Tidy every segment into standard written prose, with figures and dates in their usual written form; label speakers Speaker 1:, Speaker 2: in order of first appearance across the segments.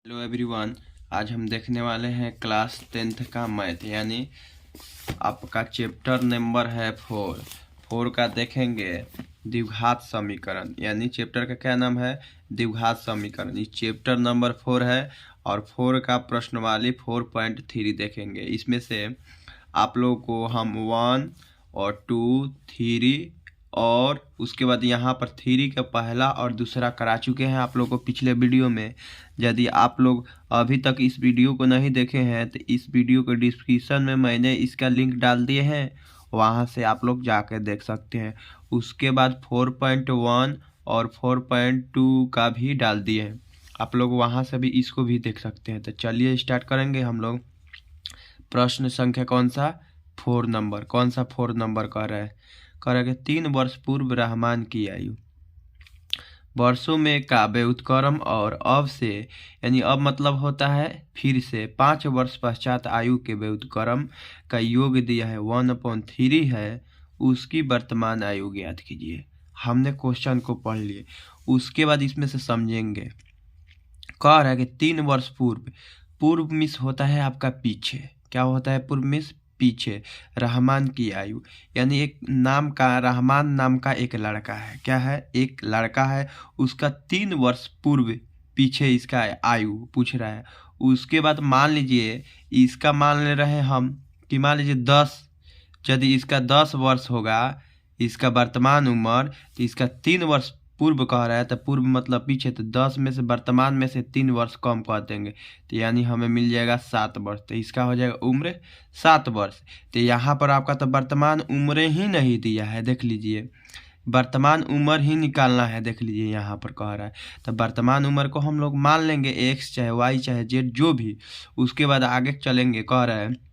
Speaker 1: Hello everyone. आज हम देखने वाले हैं क्लास 10th का मैथ, यानी आपका चैप्टर नंबर है 4 का देखेंगे द्विघात समीकरण। यानी चैप्टर का क्या नाम है? द्विघात समीकरण। ये चैप्टर नंबर 4 है और 4 का प्रश्नवाली 4.3 देखेंगे। इसमें से आप लोगों को हम 1 और 2, 3 और उसके बाद यहाँ पर 3 का पहला और दूसरा करा चुके हैं आप लोगों को पिछले वीडियो में। यदि आप लोग अभी तक इस वीडियो को नहीं देखे हैं तो इस वीडियो के डिस्क्रिप्शन में मैंने इसका लिंक डाल दिए हैं, वहाँ से आप लोग जाकर देख सकते हैं। उसके बाद 4.1 और 4.2 का भी डाल दिए हैं, आप लोग वहाँ से भी इसको भी देख सकते हैं। तो चलिए स्टार्ट करेंगे हम लोग। प्रश्न संख्या कौन सा? 4 नंबर। कौन सा 4 नंबर कह रहा है? कह रहा है कि 3 वर्ष पूर्व रहमान की आयु वर्षों में का व्युत्क्रम और अब से, यानी अब मतलब होता है फिर से 5 वर्ष पश्चात आयु के व्युत्क्रम का योग दिया है 1/3 है, उसकी वर्तमान आयु ज्ञात कीजिए। हमने क्वेश्चन को पढ़ लिए, उसके बाद इसमें से समझेंगे। कह रहा है कि 3 वर्ष पूर्व, पूर्व मिस होता है आपका पीछे। क्या होता है पूर्व मिस? पीछे। रहमान की आयु, यानी एक नाम का रहमान नाम का एक लड़का है। क्या है? एक लड़का है, उसका 3 वर्ष पूर्व पीछे इसका आयु पूछ रहा है। उसके बाद मान लीजिए इसका मान ले रहे हैं हम कि मान लीजिए 10, यदि इसका 10 वर्ष होगा इसका वर्तमान उम्र, तो इसका 3 वर्ष पूर्व कह रहा है, तो पूर्व मतलब पीछे, तो 10 में से वर्तमान में से 3 वर्ष कम कर देंगे तो यानी हमें मिल जाएगा 7 वर्ष। तो इसका हो जाएगा उम्र 7 वर्ष। तो यहाँ पर आपका तो वर्तमान उम्र ही नहीं दिया है, देख लीजिए, वर्तमान उम्र ही निकालना है। देख लीजिए यहाँ पर कह रहा है, तो वर्तमान उम्र को हम लोग मान लेंगे x चाहे y चाहे z जो भी। उसके बाद आगे चलेंगे। कह रहा है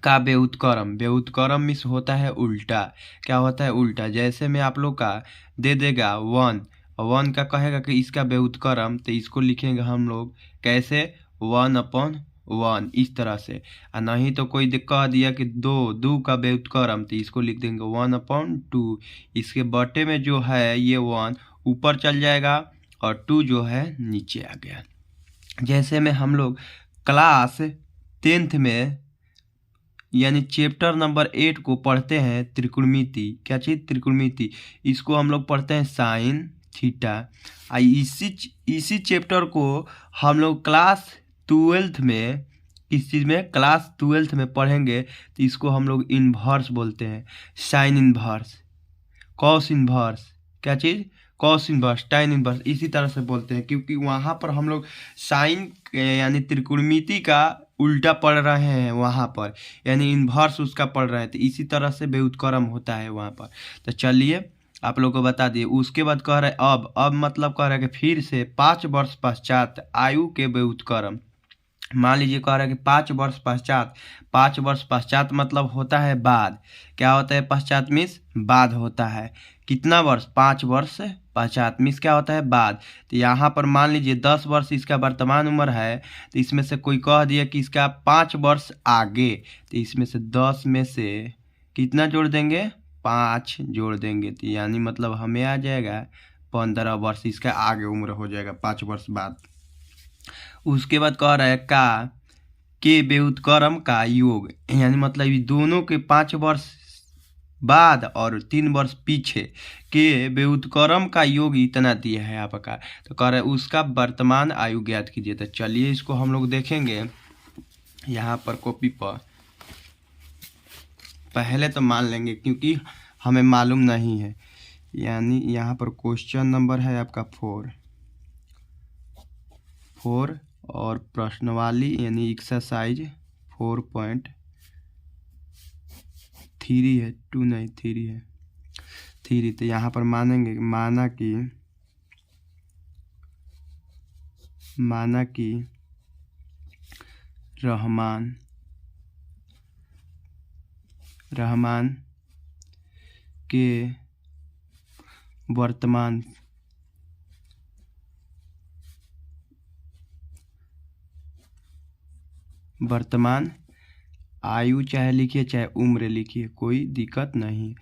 Speaker 1: का व्युत्क्रम, व्युत्क्रम मिस होता है उल्टा। क्या होता है? उल्टा। जैसे में आप लोग का दे देगा 1 का कहेगा कि इसका व्युत्क्रम, तो इसको लिखेंगे हम लोग कैसे? 1/1 इस तरह से। और नहीं तो कोई कह दिया कि 2 का व्युत्क्रम, तो इसको लिख देंगे 1/2। इसके बटे में जो है ये 1 ऊपर चल जाएगा और 2 जो है नीचे आ गया। जैसे में हम लोग क्लास 10th में यानी चैप्टर नंबर 8 को पढ़ते हैं त्रिकोणमिति। क्या चीज़? त्रिकोणमिति। इसको हम लोग पढ़ते हैं साइन थीटा। इसी चैप्टर को हम लोग क्लास 12th में, इस चीज़ में क्लास 12th में पढ़ेंगे तो इसको हम लोग इन्वर्स बोलते हैं। Sign inverse, cos inverse. क्या चीज़? कॉस इन्वर्स, टाइन इन्वर्स, इसी तरह से बोलते हैं, क्योंकि वहाँ पर हम लोग साइन यानी त्रिकोणमिति का उल्टा पढ़ रहे हैं वहाँ पर, यानी इन्वर्स उसका पढ़ रहे हैं, तो इसी तरह से व्युत्क्रम होता है वहाँ पर। तो चलिए आप लोगों को बता दिए। उसके बाद कह रहे हैं अब मतलब कह रहा है कि फिर से 5 वर्ष पश्चात आयु के व्युत्क्रम। मान लीजिए कह रहा है कि 5 वर्ष पश्चात, 5 वर्ष पश्चात मतलब होता है बाद। क्या होता है पश्चात मिस? बाद होता है। कितना वर्ष? 5 वर्ष पश्चात मिस क्या होता है? बाद। तो यहाँ पर मान लीजिए 10 वर्ष इसका वर्तमान उम्र है, तो इसमें से कोई कह दिया कि इसका 5 वर्ष आगे, तो इसमें से 10 में से कितना जोड़ देंगे? 5 जोड़ देंगे, तो यानी मतलब हमें आ जाएगा 15 वर्ष इसका आगे उम्र हो जाएगा 5 वर्ष बाद। उसके बाद कह रहा है का के व्युत्क्रम का योग, यानी मतलब ये दोनों के 5 वर्ष बाद और 3 वर्ष पीछे के व्युत्क्रम का योग इतना दिया है आपका। तो कह रहा है उसका वर्तमान आयु ज्ञात कीजिए। तो चलिए इसको हम लोग देखेंगे यहाँ पर कॉपी पर। पहले तो मान लेंगे क्योंकि हमें मालूम नहीं है, यानी यहाँ पर क्वेश्चन नंबर है आपका 4 और प्रश्नवाली यानी एक्सरसाइज 4.3 है, 2 नहीं 3 है, 3। तो यहाँ पर मानेंगे माना कि रहमान के वर्तमान आयु चाहे लिखिए चाहे उम्र लिखिए, कोई दिक्कत नहीं।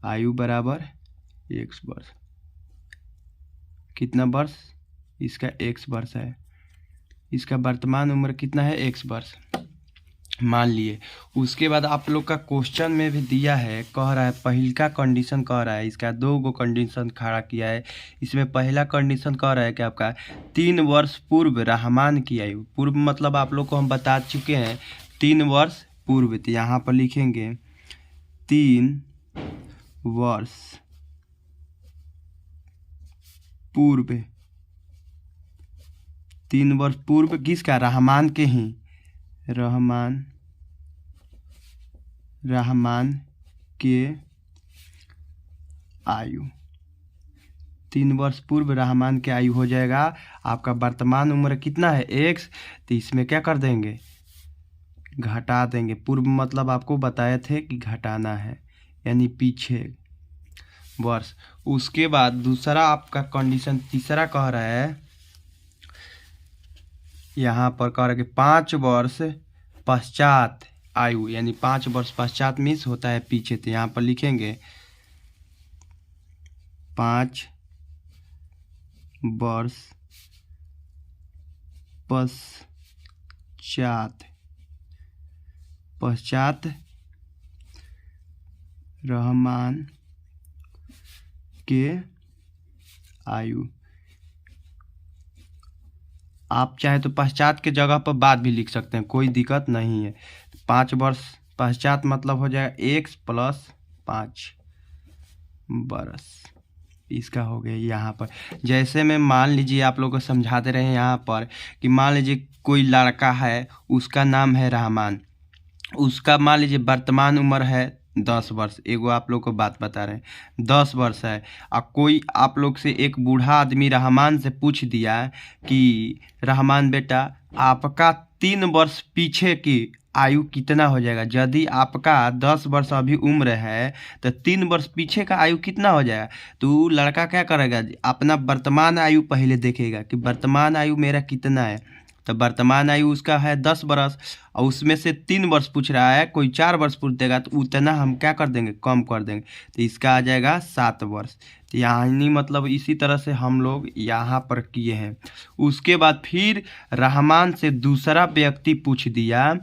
Speaker 1: आयु बराबर x वर्ष। कितना वर्ष? इसका x वर्ष है। इसका वर्तमान उम्र कितना है, x वर्ष मान लिए। उसके बाद आप लोग का क्वेश्चन में भी दिया है, कह रहा है पहला कंडीशन कह रहा है, इसका 2 गो कंडीशन खड़ा किया है। इसमें पहला कंडीशन कह रहा है कि आपका 3 वर्ष पूर्व रहमान की आयु, पूर्व मतलब आप लोग को हम बता चुके हैं 3 वर्ष पूर्व, तो यहाँ पर लिखेंगे 3 वर्ष पूर्व, 3 वर्ष पूर्व किसका, रहमान के ही, रहमान के आयु, 3 वर्ष पूर्व रहमान के आयु हो जाएगा। आपका वर्तमान उम्र कितना है, x, तो इसमें क्या कर देंगे, घटा देंगे। पूर्व मतलब आपको बताए थे कि घटाना है, यानी पीछे वर्ष। उसके बाद दूसरा आपका कंडीशन तीसरा कह रहा है, यहाँ पर कह रहा है कि 5 वर्ष पश्चात आयु, यानी 5 वर्ष पश्चात मिस होता है पीछे, तो यहाँ पर लिखेंगे 5 वर्ष पश्चात रहमान के आयु। आप चाहे तो पश्चात के जगह पर बाद भी लिख सकते हैं, कोई दिक्कत नहीं है। 5 वर्ष पश्चात मतलब हो जाएगा x + 5 वर्ष, इसका हो गया। यहाँ पर जैसे मैं मान लीजिए आप लोगों को समझा दे रहे हैं यहाँ पर कि मान लीजिए कोई लड़का है, उसका नाम है रहमान, उसका मान लीजिए वर्तमान उम्र है 10 वर्ष, एगो आप लोग को बात बता रहे हैं 10 वर्ष है। और कोई आप लोग से एक बूढ़ा आदमी रहमान से पूछ दिया कि रहमान बेटा आपका 3 वर्ष पीछे की आयु कितना हो जाएगा। यदि आपका 10 वर्ष अभी उम्र है तो 3 वर्ष पीछे का आयु कितना हो जाएगा। तो लड़का क्या करेगा, अपना वर्तमान आयु पहले देखेगा कि वर्तमान आयु मेरा कितना है। तो वर्तमान आयु उसका है 10 वर्ष, और उसमें से 3 वर्ष पूछ रहा है, कोई 4 वर्ष पूछ देगा तो उतना हम क्या कर देंगे, कम कर देंगे, तो इसका आ जाएगा 7 वर्ष। तो यानी मतलब इसी तरह से हम लोग यहाँ पर किए हैं। उसके बाद फिर रहमान से दूसरा व्यक्ति पूछ दिया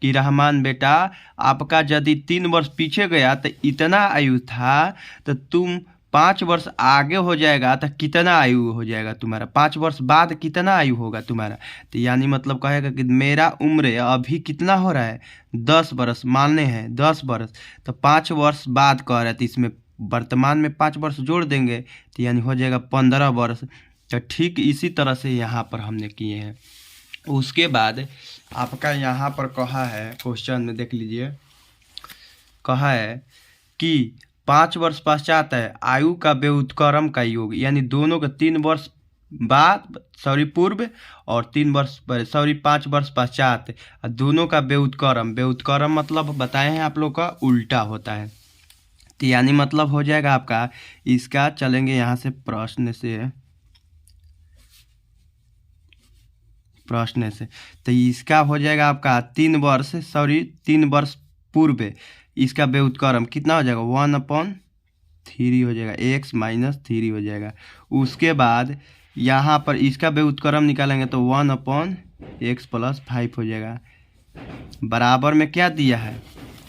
Speaker 1: कि रहमान बेटा आपका यदि 3 वर्ष पीछे गया तो इतना आयु था, तो तुम 5 वर्ष आगे हो जाएगा तो कितना आयु हो जाएगा तुम्हारा, 5 वर्ष बाद कितना आयु होगा तुम्हारा। तो यानी मतलब कहेगा कि मेरा उम्र अभी कितना हो रहा है, 10 वर्ष मानने हैं 10 वर्ष, तो 5 वर्ष बाद कह रहे थे, इसमें वर्तमान में 5 वर्ष जोड़ देंगे तो यानी हो जाएगा 15 वर्ष। तो ठीक इसी तरह से यहाँ पर हमने किए हैं। उसके बाद आपका यहाँ पर कहा है क्वेश्चन में देख लीजिए, कहा है कि 5 वर्ष पश्चात है आयु का व्युत्क्रम का योग, यानी दोनों का 3 वर्ष बाद पूर्व और 5 वर्ष पश्चात दोनों का व्युत्क्रम मतलब बताए हैं आप लोग का उल्टा होता है। तो यानी मतलब हो जाएगा आपका, इसका चलेंगे यहाँ से प्रश्न से, तो इसका हो जाएगा आपका 3 वर्ष पूर्व, इसका व्युत्क्रम कितना हो जाएगा 1/3 हो जाएगा, x - 3 हो जाएगा। उसके बाद यहाँ पर इसका व्युत्क्रम निकालेंगे तो 1/x + 5 हो जाएगा। बराबर में क्या दिया है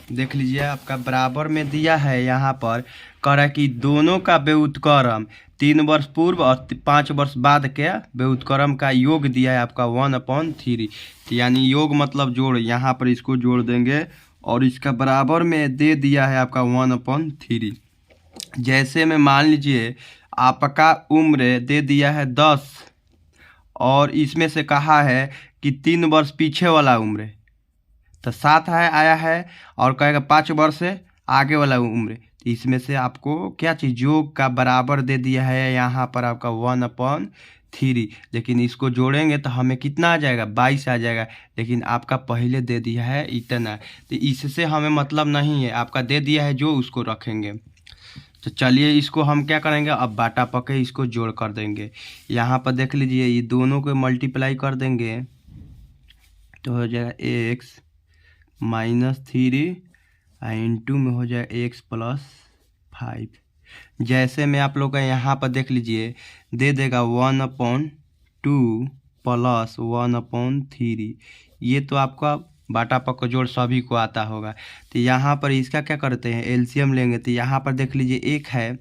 Speaker 1: देख लीजिए, आपका बराबर में दिया है यहाँ पर कह रहा है कि दोनों का व्युत्क्रम 3 वर्ष पूर्व और 5 वर्ष बाद के व्युत्क्रम का योग दिया है आपका 1/3। यानी योग मतलब जोड़, यहाँ पर इसको जोड़ देंगे और इसका बराबर में दे दिया है आपका 1/3। जैसे में मान लीजिए आपका उम्र दे दिया है 10 और इसमें से कहा है कि 3 वर्ष पीछे वाला उम्र तो 7 आया है, और कहेगा 5 वर्ष से आगे वाला उम्र, तो इसमें से आपको क्या चीज़ योग का बराबर दे दिया है यहाँ पर आपका 1/3। लेकिन इसको जोड़ेंगे तो हमें कितना आ जाएगा 22 आ जाएगा, लेकिन आपका पहले दे दिया है इतना, तो इससे हमें मतलब नहीं है, आपका दे दिया है जो उसको रखेंगे। तो चलिए इसको हम क्या करेंगे, अब बाटा पके इसको जोड़ कर देंगे। यहाँ पर देख लीजिए ये दोनों को मल्टीप्लाई कर देंगे तो हो जाएगा x - 3 इंटू में हो जाएगा x + 5। जैसे में आप लोग का यहाँ पर देख लीजिए दे देगा 1/2 प्लस 1/3। ये तो आपका बाटा पक्का जोड़ सभी को आता होगा। तो यहाँ पर इसका क्या करते हैं, एलसीएम लेंगे। तो यहाँ पर देख लीजिए, एक है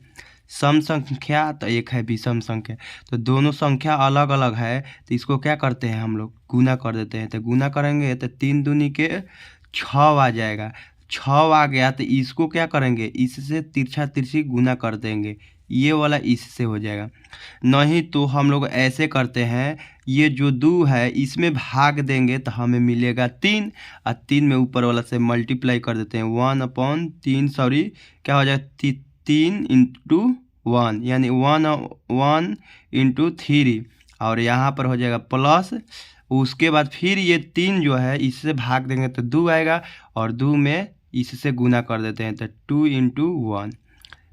Speaker 1: सम संख्या तो एक है विषम संख्या। तो दोनों संख्या अलग अलग है, तो इसको क्या करते हैं हम लोग, गुना कर देते हैं। तो गुना करेंगे तो 3 दूनी के 6 आ जाएगा। 6 आ गया तो इसको क्या करेंगे, इससे तिरछा तिरछी गुना कर देंगे, ये वाला इससे हो जाएगा। नहीं तो हम लोग ऐसे करते हैं, ये जो 2 है इसमें भाग देंगे तो हमें मिलेगा 3, और 3 में ऊपर वाला से मल्टीप्लाई कर देते हैं। 1/3 सॉरी क्या हो जाएगा, 3 × 1 यानी 1 × 3, और यहाँ पर हो जाएगा प्लस। उसके बाद फिर ये 3 जो है इससे भाग देंगे तो 2 आएगा, और 2 में इससे गुना कर देते हैं तो 2 × 1।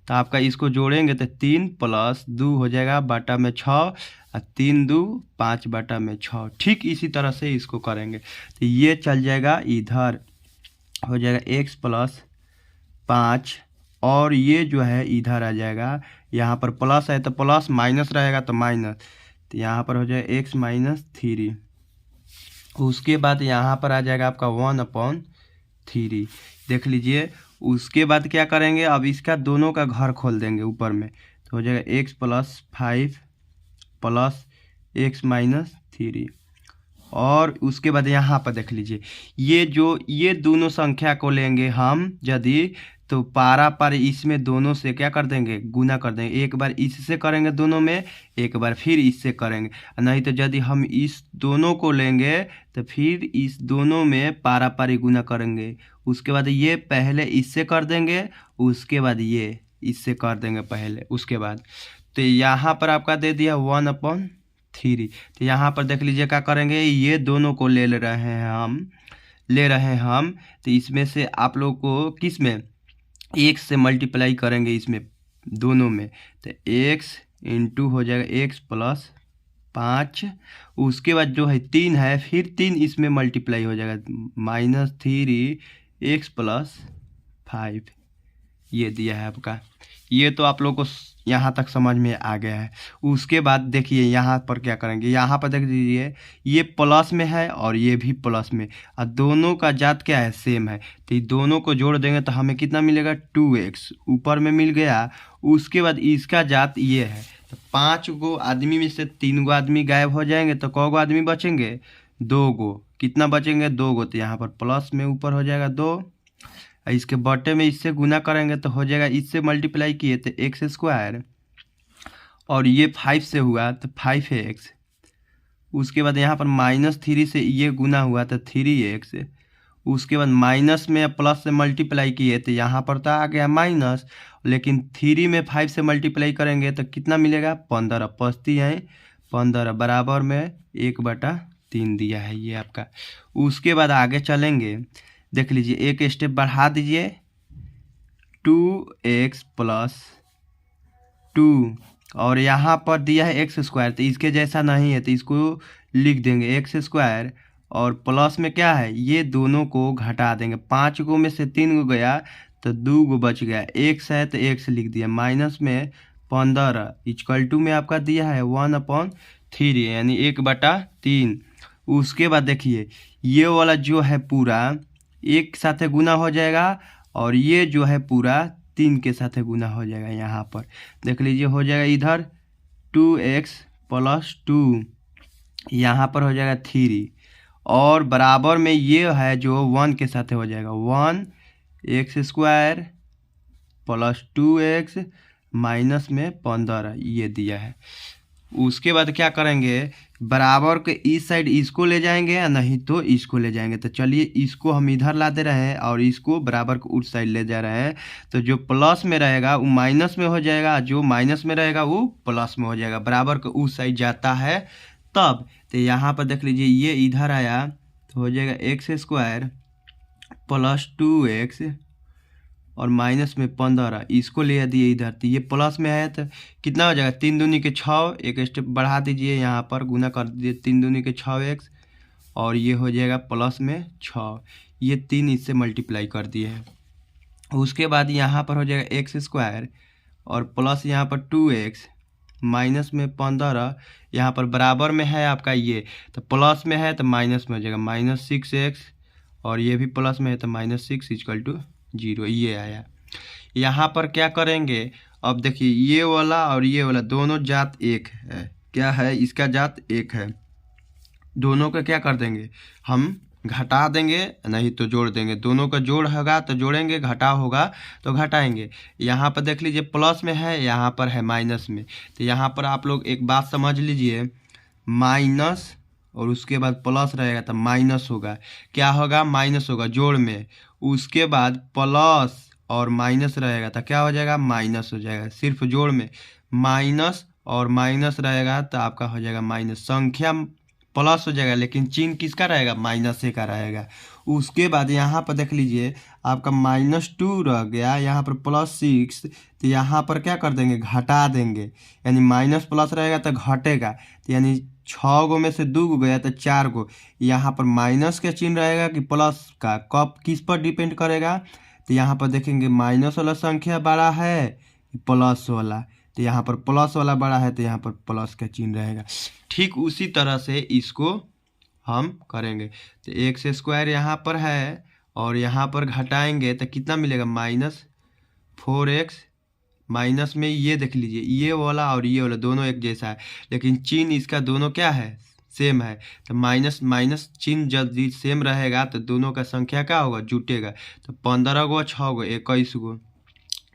Speaker 1: तो आपका इसको जोड़ेंगे तो 3 + 2 हो जाएगा बटा में 6, और 3 × 2 = 5 बटा में 6। ठीक इसी तरह से इसको करेंगे तो ये चल जाएगा, इधर हो जाएगा x + 5, और ये जो है इधर आ जाएगा। यहाँ पर प्लस है तो प्लस, माइनस रहेगा तो माइनस, तो यहाँ पर हो जाएगा x - 3। उसके बाद यहाँ पर आ जाएगा आपका 1/3, देख लीजिए। उसके बाद क्या करेंगे, अब इसका दोनों का घर खोल देंगे ऊपर में, तो हो जाएगा x + 5 + x - 3। और उसके बाद यहाँ पर देख लीजिए, ये दोनों संख्या को लेंगे हम यदि, तो पारा पर इसमें दोनों से क्या कर देंगे, गुना कर देंगे। एक बार इससे करेंगे दोनों में, एक बार फिर इससे करेंगे। नहीं तो यदि हम इस दोनों को लेंगे तो फिर इस दोनों में पारा पारी गुना करेंगे। उसके बाद ये पहले इससे कर देंगे, उसके बाद ये इससे कर देंगे पहले, उसके बाद। तो यहाँ पर आपका दे दिया 1/3। तो यहाँ पर देख लीजिए क्या करेंगे, ये दोनों को ले रहे हैं हम। तो इसमें से आप लोग को किस में, x से मल्टीप्लाई करेंगे इसमें दोनों में, तो x × हो जाएगा x + 5। उसके बाद जो है 3 है, फिर 3 इसमें मल्टीप्लाई हो जाएगा, -3 x + 5। ये दिया है आपका। ये तो आप लोग को यहाँ तक समझ में आ गया है। उसके बाद देखिए यहाँ पर क्या करेंगे, यहाँ पर देख लीजिए, ये प्लस में है और ये भी प्लस में, और दोनों का जात क्या है, सेम है। तो ये दोनों को जोड़ देंगे तो हमें कितना मिलेगा, 2x ऊपर में मिल गया। उसके बाद इसका जात ये है, तो 5 गो आदमी में से 3 गो आदमी गायब हो जाएंगे, तो कौ गो आदमी बचेंगे, 2 गो। कितना बचेंगे, 2 गो। तो यहाँ पर प्लस में ऊपर हो जाएगा 2, इसके बटे में इससे गुना करेंगे तो हो जाएगा, इससे मल्टीप्लाई किए तो x², और ये 5 से हुआ तो 5x। उसके बाद यहाँ पर -3 से ये गुना हुआ तो 3x। उसके बाद माइनस में प्लस से मल्टीप्लाई किए तो यहाँ पर तो आ गया माइनस, लेकिन 3 में 5 से मल्टीप्लाई करेंगे तो कितना मिलेगा, 15। 5 है 15 बराबर में 1/3 दिया है ये आपका। उसके बाद आगे चलेंगे, देख लीजिए एक स्टेप बढ़ा दीजिए, 2x + 2, और यहाँ पर दिया है x², तो इसके जैसा नहीं है तो इसको लिख देंगे x², और प्लस में क्या है, ये दोनों को घटा देंगे। 5 गो में से 3 गो गया तो 2 गो बच गया, x है तो x लिख दिया, माइनस में 15 = में आपका दिया है 1/3 यानी 1/3। उसके बाद देखिए ये वाला जो है पूरा एक साथ गुना हो जाएगा, और ये जो है पूरा 3 के साथ गुना हो जाएगा। यहाँ पर देख लीजिए हो जाएगा इधर 2x + 2, यहाँ पर हो जाएगा 3, और बराबर में ये है जो 1 के साथ हो जाएगा, 1x² + 2x माइनस में 15 ये दिया है। उसके बाद क्या करेंगे, बराबर के इस साइड इसको ले जाएंगे या नहीं तो इसको ले जाएंगे। तो चलिए इसको हम इधर ला दे रहे हैं और इसको बराबर को उस साइड ले जा रहे हैं। तो जो प्लस में रहेगा वो माइनस में हो जाएगा, जो माइनस में रहेगा वो प्लस में हो जाएगा, बराबर को उस साइड जाता है तब। तो यहाँ पर देख लीजिए ये इधर आया तो हो जाएगा x² + 2x और माइनस में 15, इसको ले दिए इधर, तो ये प्लस में है तो कितना हो जाएगा, 3 दूनी के 6, एक स्टेप बढ़ा दीजिए, यहाँ पर गुना कर दीजिए, 3 दूनी के 6x, और ये हो जाएगा प्लस में 6, ये 3 इससे मल्टीप्लाई कर दिए हैं। उसके बाद यहाँ पर हो जाएगा x² और प्लस यहाँ पर 2x माइनस में 15, यहाँ पर बराबर में है आपका ये, तो प्लस में है तो माइनस में हो जाएगा -6x, और ये भी प्लस में है तो -6 = 0, ये आया। यहाँ पर क्या करेंगे, अब देखिए ये वाला और ये वाला दोनों जात एक है, क्या है, इसका जात एक है। दोनों का क्या कर देंगे, हम घटा देंगे, नहीं तो जोड़ देंगे। दोनों का जोड़ होगा तो जोड़ेंगे, घटाव होगा तो घटाएंगे। यहाँ पर देख लीजिए प्लस में है, यहाँ पर है माइनस में। तो यहाँ पर आप लोग एक बात समझ लीजिए, माइनस और उसके बाद प्लस रहेगा तो माइनस होगा, क्या होगा, माइनस होगा जोड़ में। उसके बाद प्लस और माइनस रहेगा तो क्या हो जाएगा, माइनस हो जाएगा। सिर्फ जोड़ में माइनस और माइनस रहेगा तो आपका हो जाएगा माइनस। संख्या प्लस हो जाएगा लेकिन चिन्ह किसका रहेगा, माइनस का रहेगा। उसके बाद यहाँ पर देख लीजिए आपका -2 रह गया, यहाँ पर +6, तो यहाँ पर क्या कर देंगे, घटा देंगे, यानी माइनस प्लस रहेगा तो घटेगा, तो यानी 6 गो में से 2 गो गया तो 4 गो। यहाँ पर माइनस का चिन्ह रहेगा कि प्लस का, कब किस पर डिपेंड करेगा, तो यहाँ पर देखेंगे माइनस वाला संख्या बड़ा है कि प्लस वाला, तो यहाँ पर प्लस वाला बड़ा है तो यहाँ पर प्लस का चिन्ह रहेगा। ठीक उसी तरह से इसको हम करेंगे। तो x² यहाँ पर है और यहाँ पर घटाएंगे तो कितना मिलेगा, -4x। माइनस में ये देख लीजिए ये वाला और ये वाला दोनों एक जैसा है, लेकिन चिन्ह इसका दोनों क्या है, सेम है। तो माइनस माइनस चिन्ह जब सेम रहेगा तो दोनों का संख्या क्या होगा, जुटेगा। तो 15 गो 6 गो 21 गो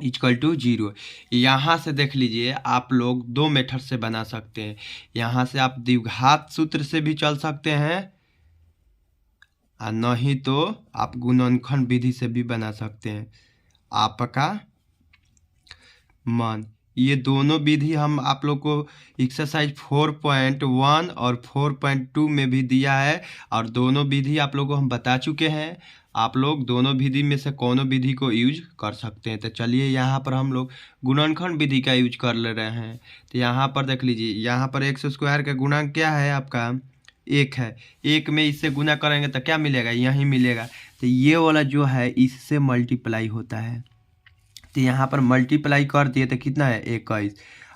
Speaker 1: = 0। यहाँ से देख लीजिए आप लोग 2 मेथड से बना सकते हैं। यहाँ से आप द्विघात सूत्र से भी चल सकते हैं और नहीं तो आप गुणनखंड विधि से भी बना सकते हैं, आपका मन। ये दोनों विधि हम आप लोग को एक्सरसाइज 4.1 और 4.2 में भी दिया है, और दोनों विधि आप लोग को हम बता चुके हैं। आप लोग दोनों विधि में से कोनो विधि को यूज कर सकते हैं। तो चलिए यहाँ पर हम लोग गुणनखंड विधि का यूज कर ले रहे हैं। तो यहाँ पर देख लीजिए, यहाँ पर x² का गुणांक क्या है आपका, 1 है। 1 में इससे गुना करेंगे तो क्या मिलेगा, यही मिलेगा। तो ये वाला जो है इससे मल्टीप्लाई होता है, तो यहाँ पर मल्टीप्लाई कर दिए तो कितना है, 21।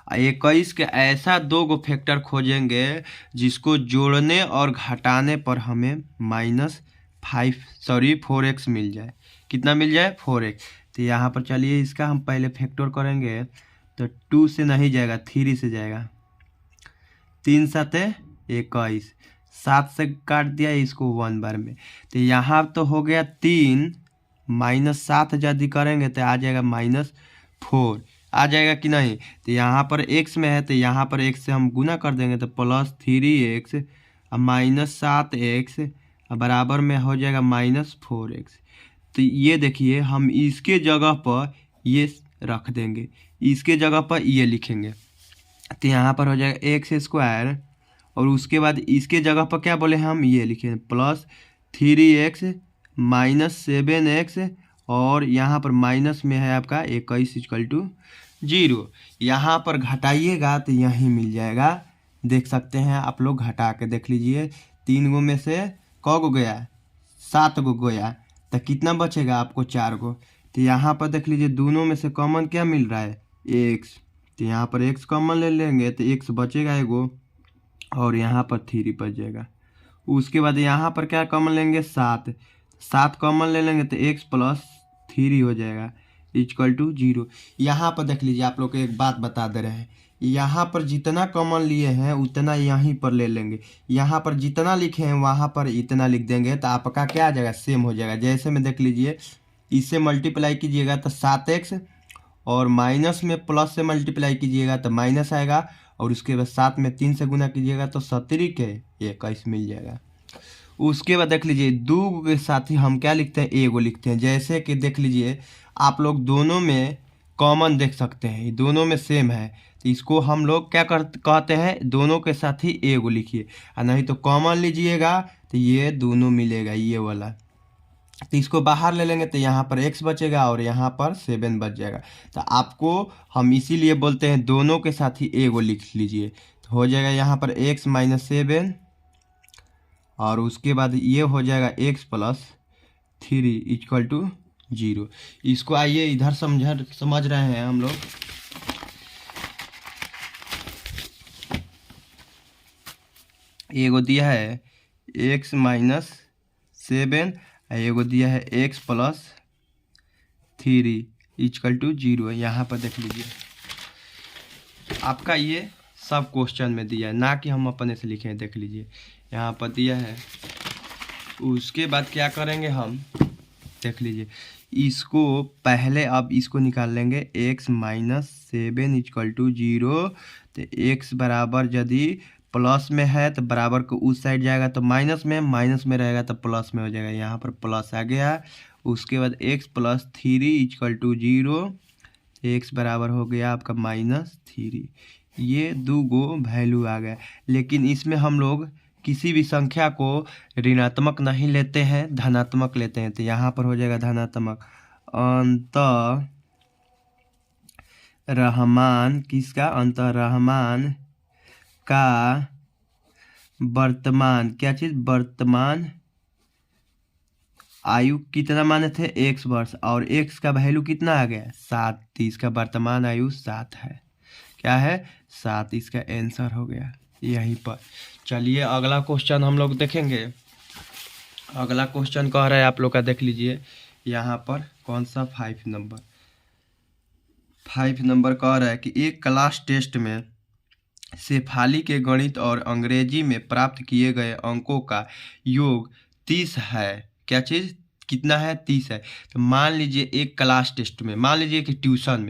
Speaker 1: 21 के ऐसा 2 गो फैक्टर खोजेंगे जिसको जोड़ने और घटाने पर हमें -4x मिल जाए। कितना मिल जाए, 4x। तो यहाँ पर चलिए इसका हम पहले फैक्टर करेंगे तो 2 से नहीं जाएगा, 3 से जाएगा। 3 7 21, 7 से काट दिया इसको 1 बार में। तो यहाँ तो हो गया 3, -7 यदि करेंगे तो आ जाएगा -4, आ जाएगा कि नहीं। तो यहाँ पर x में है तो यहाँ पर x से हम गुना कर देंगे तो +3x और -7x बराबर में हो जाएगा -4x। तो ये देखिए हम इसके जगह पर ये रख देंगे, इसके जगह पर ये लिखेंगे। तो यहाँ पर हो जाएगा x² और उसके बाद इसके जगह पर क्या बोले हम, ये लिखेंगे +3x -7x, और यहाँ पर माइनस में है आपका 21 = 0। यहाँ पर घटाइएगा तो यहीं मिल जाएगा, देख सकते हैं आप लोग, घटा के देख लीजिए। 3 गो में से क गो गया, 7 गो गया, तो कितना बचेगा आपको, 4 गो। तो यहाँ पर देख लीजिए दोनों में से कॉमन क्या मिल रहा है, x। तो यहाँ पर x कॉमन ले लेंगे तो x बचेगा एगो, और यहाँ पर 3 बच जाएगा। उसके बाद यहाँ पर क्या कॉमन लेंगे, 7 कॉमन ले लेंगे तो x + 3 हो जाएगा = 0। यहाँ पर देख लीजिए आप लोग को एक बात बता दे रहे हैं, यहाँ पर जितना कॉमन लिए हैं उतना यहीं पर ले लेंगे। यहाँ पर जितना लिखे हैं वहाँ पर इतना लिख देंगे तो आपका क्या आ जाएगा, सेम हो जाएगा। जैसे में देख लीजिए इससे मल्टीप्लाई कीजिएगा तो 7x, और माइनस में प्लस से मल्टीप्लाई कीजिएगा तो माइनस आएगा, और उसके बाद 7 में 3 से गुना कीजिएगा तो 70 के 21 मिल जाएगा। उसके बाद देख लीजिए 2 के साथ ही हम क्या लिखते हैं, एगो लिखते हैं। जैसे कि देख लीजिए आप लोग दोनों में कॉमन देख सकते हैं, दोनों में सेम है, तो इसको हम लोग क्या कहते हैं, दोनों के साथ ही एगो लिखिए, और नहीं तो कॉमन लीजिएगा तो ये दोनों मिलेगा, ये वाला। तो इसको बाहर ले लेंगे तो यहाँ पर x बचेगा और यहाँ पर 7 बच जाएगा। तो आपको हम इसीलिए बोलते हैं दोनों के साथ ही एगो लिख लीजिए, तो हो जाएगा यहाँ पर x - 7, और उसके बाद ये हो जाएगा x + 3 = 0। इसको आइए इधर समझ रहे हैं हम लोग। एगो दिया है x माइनस 7, एगो दिया है x प्लस 3 इक्वल टू 0। यहाँ पर देख लीजिए आपका ये सब क्वेश्चन में दिया है, ना कि हम अपने से लिखे हैं। देख लीजिए यहाँ पर दिया है। उसके बाद क्या करेंगे हम, देख लीजिए इसको पहले अब इसको निकाल लेंगे x माइनस 7 इक्वल टू 0। तो x बराबर यदि प्लस में है तो बराबर को उस साइड जाएगा तो माइनस में रहेगा तो प्लस में हो जाएगा। यहाँ पर प्लस आ गया। उसके बाद x plus 3 equal to 0, x बराबर हो गया आपका -3। ये दो गो वैल्यू आ गया। लेकिन इसमें हम लोग किसी भी संख्या को ऋणात्मक नहीं लेते हैं, धनात्मक लेते हैं। तो यहाँ पर हो जाएगा धनात्मक। अंतरहमान किसका, अंतरहमान का वर्तमान, क्या चीज, वर्तमान आयु कितना माने थे, x वर्ष, और x का वैल्यू कितना आ गया 7। तो इसका वर्तमान आयु 7 है। क्या है 7, इसका आंसर हो गया यहीं पर। चलिए अगला क्वेश्चन हम लोग देखेंगे। अगला क्वेश्चन कह रहा है आप लोग का, देख लीजिए यहाँ पर कौन सा 5 नंबर कह रहा है कि एक क्लास टेस्ट में शेफाली के गणित और अंग्रेजी में प्राप्त किए गए अंकों का योग 30 है। क्या चीज़, कितना है, 30 है। तो मान लीजिए एक क्लास टेस्ट में, मान लीजिए कि ट्यूशन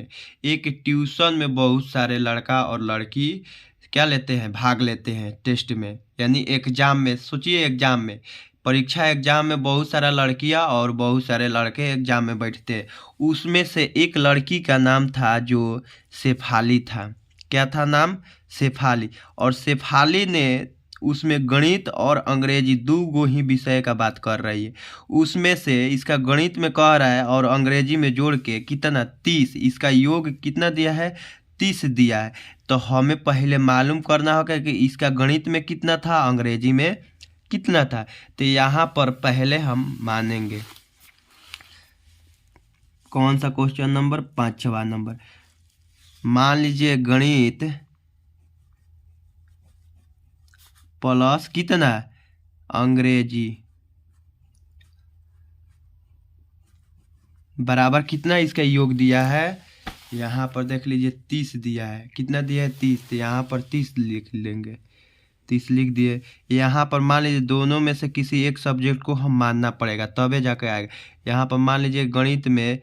Speaker 1: में बहुत सारे लड़का और लड़की क्या लेते हैं, भाग लेते हैं टेस्ट में, यानी एग्जाम में। सोचिए एग्जाम में, परीक्षा एग्जाम में बहुत सारा लड़कियां और बहुत सारे लड़के एग्जाम में बैठते हैं। उसमें से एक लड़की का नाम था जो शेफाली था। क्या था नाम, शेफाली। और शेफाली ने उसमें गणित और अंग्रेजी दो गो ही विषय का बात कर रही है। उसमें से इसका गणित में कह रहा है और अंग्रेजी में जोड़ के कितना 30, इसका योग कितना दिया है 30 दिया है। तो हमें पहले मालूम करना होगा कि इसका गणित में कितना था, अंग्रेजी में कितना था। तो यहाँ पर पहले हम मानेंगे कौन सा क्वेश्चन नंबर, 5वां नंबर। मान लीजिए गणित प्लस कितना अंग्रेजी बराबर कितना इसका योग दिया है। यहाँ पर देख लीजिए 30 दिया है। कितना दिया है 30, तो यहाँ पर 30 लिख लेंगे, 30 लिख दिए। यहाँ पर मान लीजिए दोनों में से किसी एक सब्जेक्ट को हम मानना पड़ेगा तबे जाके आएगा। यहाँ पर मान लीजिए गणित में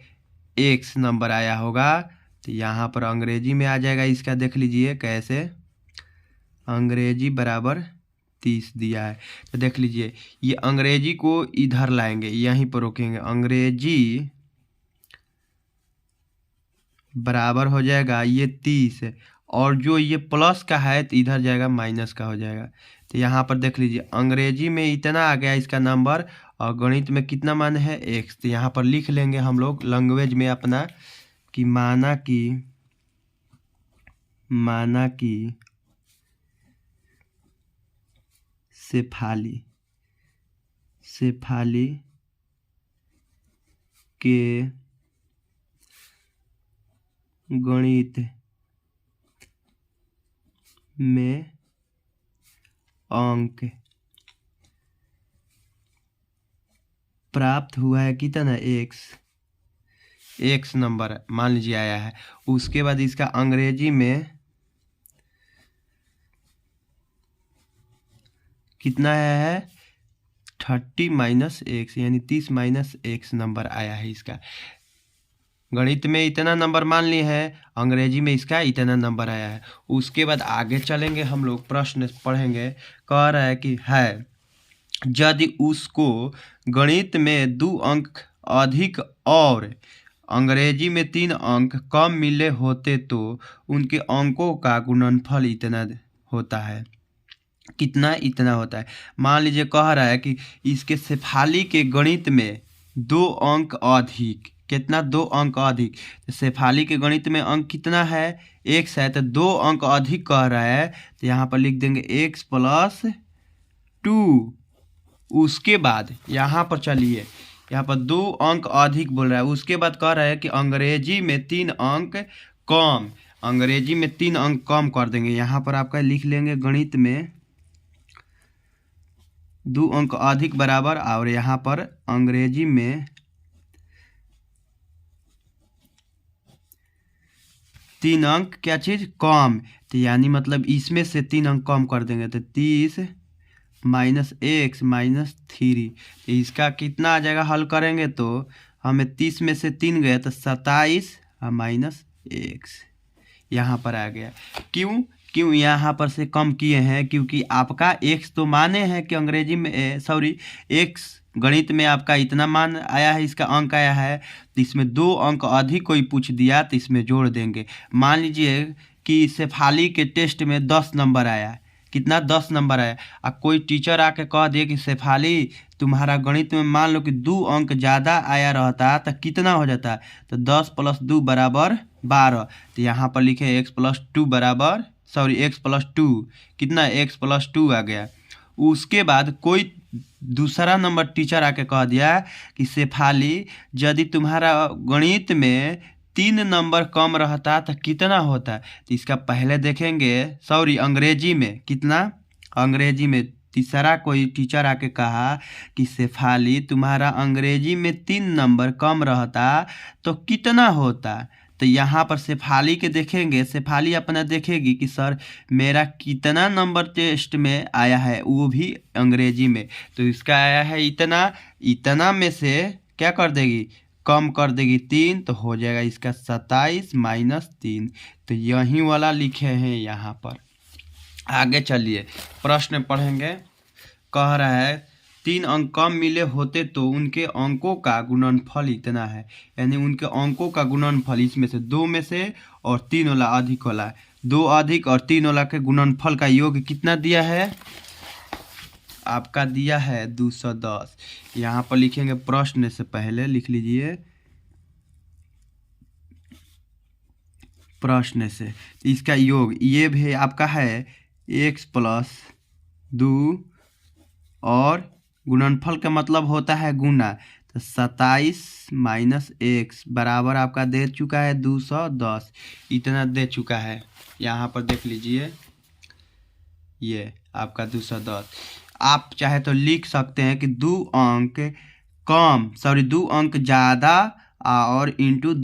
Speaker 1: x नंबर आया होगा तो यहाँ पर अंग्रेजी में आ जाएगा इसका। देख लीजिए कैसे, अंग्रेजी बराबर 30 दिया है। तो देख लीजिए ये अंग्रेजी को इधर लाएंगे, यहीं पर रोकेंगे। अंग्रेजी बराबर हो जाएगा ये 30 है, और जो ये प्लस का है तो इधर जाएगा माइनस का हो जाएगा। तो यहाँ पर देख लीजिए अंग्रेजी में इतना आ गया इसका नंबर और गणित में कितना मान है x। तो यहाँ पर लिख लेंगे हम लोग लैंग्वेज में अपना कि माना कि शेफाली के गणित में अंक प्राप्त हुआ है कितना x नंबर मान लीजिए आया है। उसके बाद इसका अंग्रेजी में कितना है 30 माइनस x, यानी 30 माइनस x नंबर आया है इसका। गणित में इतना नंबर मान लिए है, अंग्रेजी में इसका इतना नंबर आया है। उसके बाद आगे चलेंगे हम लोग, प्रश्न पढ़ेंगे। कह रहा है कि है यदि उसको गणित में 2 अंक अधिक और अंग्रेजी में 3 अंक कम मिले होते तो उनके अंकों का गुणनफल इतना होता है। कितना, इतना होता है। मान लीजिए कह रहा है कि इसके शेफाली के गणित में 2 अंक अधिक, कितना 2 अंक अधिक। तो शेफाली के गणित में अंक कितना है x है, तो 2 अंक अधिक कह रहा है। तो यहाँ पर लिख देंगे x प्लस 2। उसके बाद यहाँ पर चलिए, यहाँ पर 2 अंक अधिक बोल रहा है। उसके बाद कह रहा है कि अंग्रेजी में 3 अंक कम, अंग्रेजी में 3 अंक कम कर देंगे। यहाँ पर आपका लिख लेंगे गणित में 2 अंक अधिक बराबर, और यहाँ पर अंग्रेजी में 3 अंक क्या चीज़ कम, तो यानी मतलब इसमें से 3 अंक कम कर देंगे तो 30 माइनस एक्स माइनस 3। तो इसका कितना आ जाएगा हल करेंगे तो हमें 30 में से 3 गया तो 27 माइनस एक्स यहाँ पर आ गया। क्यों यहाँ पर से कम किए हैं? क्योंकि आपका एक्स तो माने हैं कि अंग्रेजी में सॉरी एक्स गणित में आपका इतना मान आया है, इसका अंक आया है, तो इसमें 2 अंक अधिक कोई पूछ दिया तो इसमें जोड़ देंगे। मान लीजिए कि शेफाली के टेस्ट में 10 नंबर आया, कितना 10 नंबर आया, और कोई टीचर आके कह दिए कि शेफाली तुम्हारा गणित में मान लो कि 2 अंक ज़्यादा आया रहता तो कितना हो जाता, तो 10 + 2 बराबर 12। तो यहाँ पर लिखे x + 2 बराबर x + 2 कितना x + 2 आ गया। उसके बाद कोई दूसरा नंबर टीचर आके कह दिया कि शेफाली यदि तुम्हारा गणित में 3 नंबर कम रहता तो कितना होता, तो इसका पहले देखेंगे अंग्रेजी में कितना, अंग्रेजी में तीसरा कोई टीचर आके कहा कि शेफाली तुम्हारा अंग्रेजी में 3 नंबर कम रहता तो कितना होता। तो यहाँ पर शेफाली के देखेंगे, शेफाली अपना देखेगी कि सर मेरा कितना नंबर टेस्ट में आया है, वो भी अंग्रेजी में, तो इसका आया है इतना में से क्या कर देगी, कम कर देगी 3, तो हो जाएगा इसका 27 माइनस 3। तो यही वाला लिखे हैं यहाँ पर। आगे चलिए प्रश्न पढ़ेंगे। कह रहा है 3 अंक कम मिले होते तो उनके अंकों का गुणनफल इतना है, यानी उनके अंकों का गुणनफल इसमें से 2 में से और 3 वाला अधिक वाला, 2 अधिक और 3 वाला के गुणनफल का योग कितना दिया है, आपका दिया है 210। यहाँ पर लिखेंगे, प्रश्न से पहले लिख लीजिए प्रश्न से, इसका योग ये भी आपका है x + 2 और गुणनफल का मतलब होता है गुना, तो 27 माइनस एक्स बराबर आपका दे चुका है 210, इतना दे चुका है। यहाँ पर देख लीजिए ये आपका 210। आप चाहे तो लिख सकते हैं कि 2 अंक कम 2 अंक ज़्यादा और इंटू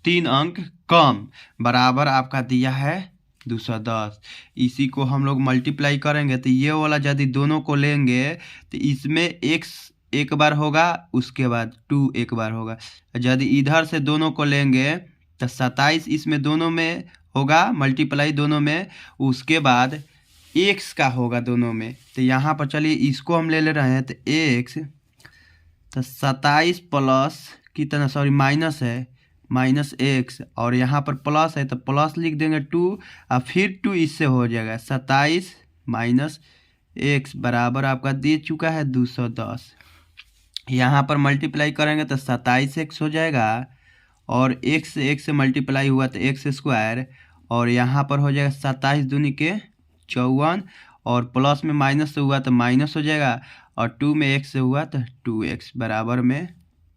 Speaker 1: 3 अंक कम बराबर आपका दिया है 210। इसी को हम लोग मल्टीप्लाई करेंगे तो ये वाला यदि दोनों को लेंगे तो इसमें x एक बार होगा, उसके बाद 2 एक बार होगा। यदि इधर से दोनों को लेंगे तो 27 इसमें दोनों में होगा मल्टीप्लाई दोनों में, उसके बाद x का होगा दोनों में। तो यहाँ पर चलिए इसको हम ले रहे हैं, तो x तो 27 प्लस कितना माइनस है माइनस एक्स, और यहाँ पर प्लस है तो प्लस लिख देंगे 2 और फिर 2 इससे हो जाएगा 27 माइनस एक्स बराबर आपका दे चुका है 210। यहाँ पर मल्टीप्लाई करेंगे तो 27x हो जाएगा, और x से मल्टीप्लाई हुआ तो x², और यहाँ पर हो जाएगा 27 दूनी के 54, और प्लस में माइनस से हुआ तो माइनस हो जाएगा, और 2 में x से हुआ तो 2x बराबर में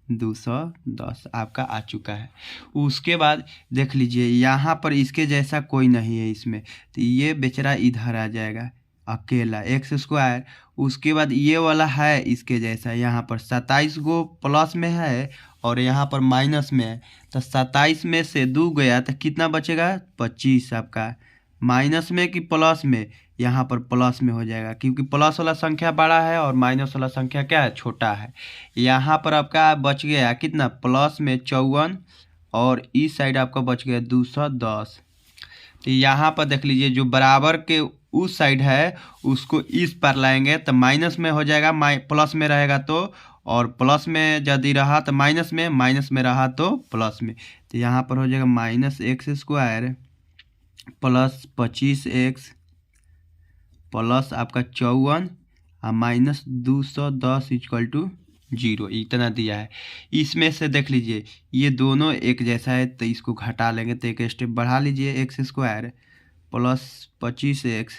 Speaker 1: 210 आपका आ चुका है। उसके बाद देख लीजिए यहाँ पर इसके जैसा कोई नहीं है इसमें, तो ये बेचारा इधर आ जाएगा अकेला x²। उसके बाद ये वाला है इसके जैसा, यहाँ पर 27 गो प्लस में है और यहाँ पर माइनस में है, तो 27 में से 2 गया तो कितना बचेगा 25 आपका, माइनस में कि प्लस में, यहाँ पर प्लस में हो जाएगा क्योंकि प्लस वाला संख्या बड़ा है और माइनस वाला संख्या क्या है छोटा है। यहाँ पर आपका बच गया कितना प्लस में 54, और इस साइड आपका बच गया 210। तो यहाँ पर देख लीजिए जो बराबर के उस साइड है उसको इस पर लाएंगे तो माइनस में हो जाएगा, प्लस में रहेगा तो, और प्लस में यदि रहा तो माइनस में रहा तो प्लस में, तो यहाँ पर हो जाएगा -x² प्लस 25x प्लस आपका 54 और माइनस 210 = 0, इतना दिया है। इसमें से देख लीजिए ये दोनों एक जैसा है तो इसको घटा लेंगे, तो एक स्टेप बढ़ा लीजिए x² प्लस 25x,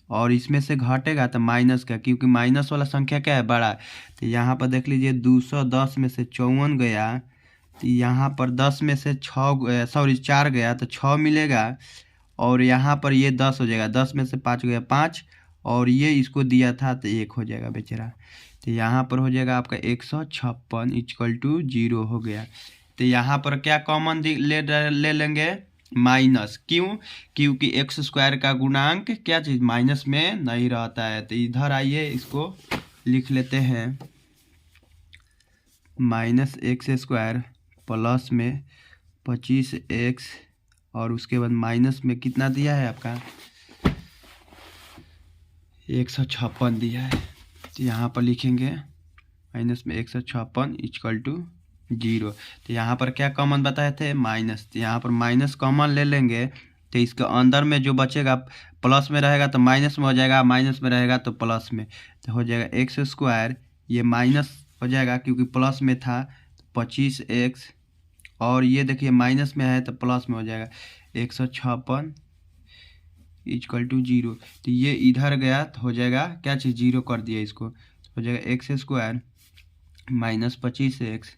Speaker 1: और इसमें से घटेगा तो माइनस का, क्योंकि माइनस वाला संख्या क्या है बड़ा, तो यहाँ पर देख लीजिए 210 में से 54 गया, तो यहाँ पर 10 में से 4 गया तो 6 मिलेगा, और यहाँ पर ये 10 हो जाएगा, 10 में से 5 गया 5, और ये इसको दिया था तो 1 हो जाएगा बेचारा। तो यहाँ पर हो जाएगा आपका 156 इक्वल टू 0 हो गया। तो यहाँ पर क्या कॉमन ले लेंगे, माइनस। क्यों? क्योंकि एक्स स्क्वायर का गुणांक क्या चीज़ माइनस में नहीं रहता है। तो इधर आइए इसको लिख लेते हैं, माइनस एक्स स्क्वायर प्लस में 25x और उसके बाद माइनस में कितना दिया है आपका 156 दिया है। तो यहाँ पर लिखेंगे माइनस में 156 इक्वल टू 0। तो यहाँ पर क्या कॉमन बताए थे, माइनस। तो यहाँ पर माइनस कॉमन ले लेंगे तो इसके अंदर में जो बचेगा प्लस में रहेगा तो माइनस में हो जाएगा, माइनस में रहेगा तो प्लस में। तो हो जाएगा एक्स स्क्वायर, ये माइनस हो जाएगा क्योंकि प्लस में था, 25x और ये देखिए माइनस में है तो प्लस में हो जाएगा 156 इक्वल टू 0। तो ये इधर गया तो हो जाएगा क्या चीज़ 0 कर दिया इसको, हो जाएगा x square minus 25x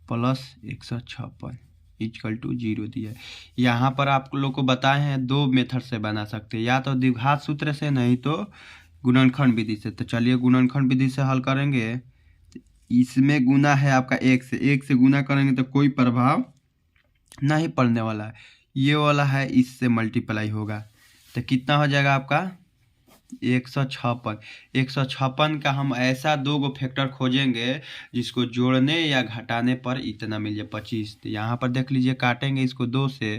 Speaker 1: plus 156 equal to 0 दिया है। यहाँ पर आप लोग को बताए हैं 2 मेथड से बना सकते हैं, या तो द्विघात सूत्र से नहीं तो गुणनखंड विधि से। तो चलिए गुणनखंड विधि से हल करेंगे। इसमें गुना है आपका 1 से गुना करेंगे तो कोई प्रभाव नहीं पड़ने वाला है। ये वाला है इससे मल्टीप्लाई होगा तो कितना हो जाएगा आपका 156। 156 का हम ऐसा 2 फैक्टर खोजेंगे जिसको जोड़ने या घटाने पर इतना मिल जाए 25। तो यहाँ पर देख लीजिए काटेंगे इसको 2 से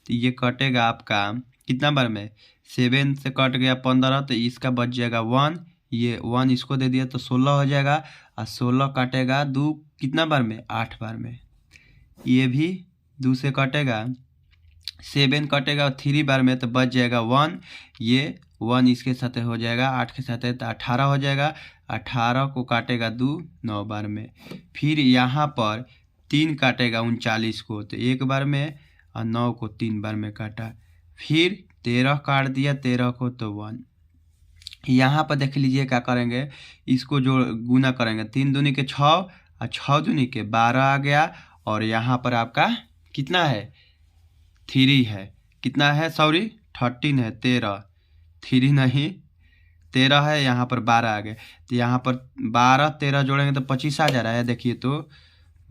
Speaker 1: तो ये कटेगा आपका कितना बार में 7 से कट गया 15 तो इसका बच जाएगा 1, ये 1 इसको दे दिया तो 16 हो जाएगा और 16 काटेगा 2 कितना बार में 8 बार में। ये भी 2 से कटेगा 7 कटेगा 3 बार में तो बच जाएगा 1, ये 1 इसके साथ हो जाएगा 8 के साथ तो 18 हो जाएगा। 18 को काटेगा 2 9 बार में। फिर यहाँ पर 3 काटेगा 39 को तो 1 बार में और 9 को 3 बार में काटा। फिर 13 काट दिया 13 को तो 1। यहाँ पर देख लीजिए क्या करेंगे, इसको जो गुना करेंगे 3 दूनी के 6 और 6 दूनी के 12 आ गया और यहाँ पर आपका कितना है 3 है, कितना है सॉरी 13 है, 13 3 नहीं 13 है, यहाँ पर 12 आ गए। तो यहाँ पर 12 13 जोड़ेंगे तो 25 आ जा रहा है। देखिए तो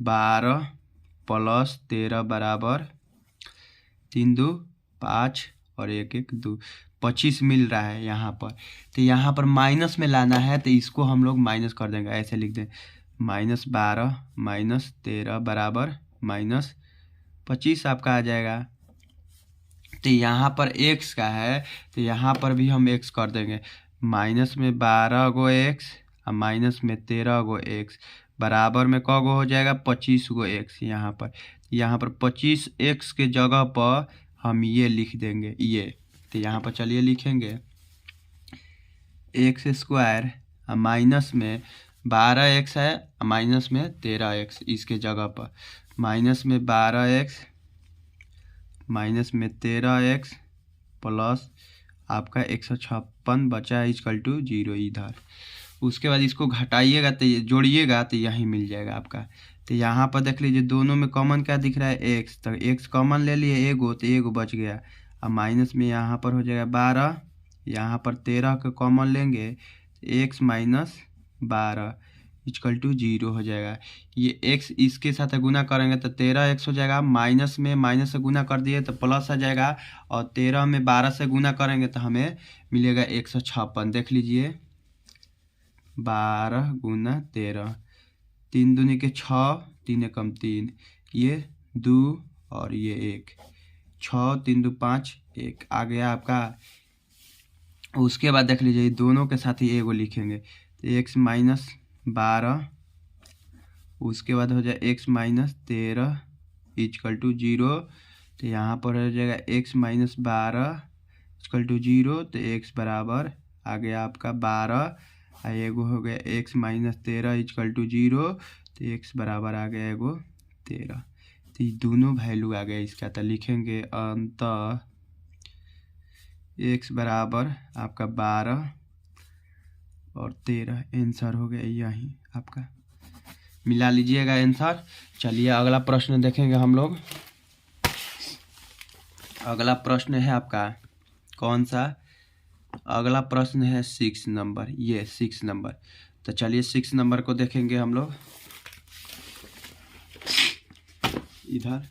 Speaker 1: 12 प्लस 13 बराबर 3 2 5 और 1 1 2 25 मिल रहा है यहाँ पर। तो यहाँ पर माइनस में लाना है तो इसको हम लोग माइनस कर देंगे, ऐसे लिख दें -12 -13 बराबर -25 आपका आ जाएगा। तो यहाँ पर x का है तो यहाँ पर भी हम x कर देंगे, माइनस में 12 गो x और माइनस में 13 गो x बराबर में क गो हो जाएगा 25 गो x। यहाँ पर 25x के जगह पर हम ये लिख देंगे ये। तो यहाँ पर चलिए लिखेंगे एक्स स्क्वायर माइनस में 12x है माइनस में 13x, इसके जगह पर माइनस में 12x माइनस में 13x प्लस आपका 156 बचा है इक्वल टू 0 इधर। उसके बाद इसको घटाइएगा तो जोड़िएगा तो यही मिल जाएगा आपका। तो यहाँ पर देख लीजिए दोनों में कॉमन क्या दिख रहा है x, तो x कॉमन ले लिए एगो तो एगो बच गया। अब माइनस में यहाँ पर हो जाएगा 12, यहाँ पर 13 का कॉमन लेंगे x माइनस 12 इक्वल टू 0 हो जाएगा। ये x इसके साथ गुना करेंगे तो 13x हो जाएगा, माइनस में माइनस से गुना कर दिए तो प्लस आ जाएगा और 13 में 12 से गुना करेंगे तो हमें मिलेगा 156। देख लीजिए 12 गुना 13, 3 दूनी के 6 3 एकम 3, ये 2 और ये 1, 6 3 2 5 1 आ गया आपका। उसके बाद देख लीजिए दोनों के साथ ही एगो लिखेंगे तो x माइनस 12, उसके बाद हो जाए x माइनस 13 इक्वल टू 0। तो यहाँ पर हो जाएगा x माइनस 12 इक्वल टू 0, तो x बराबर आ गया आपका 12 और एगो हो गया x माइनस 13 इक्वल टू 0, तो x बराबर आ गया एगो 13। तो ये दोनों वैल्यू आ गया इसका। तो लिखेंगे अंततः x बराबर आपका 12 और 13, आंसर हो गया यही आपका। मिला लीजिएगा आंसर। चलिए अगला प्रश्न देखेंगे हम लोग। अगला प्रश्न है आपका कौन सा, अगला प्रश्न है 6 नंबर, ये 6 नंबर। तो चलिए 6 नंबर को देखेंगे हम लोग। इधर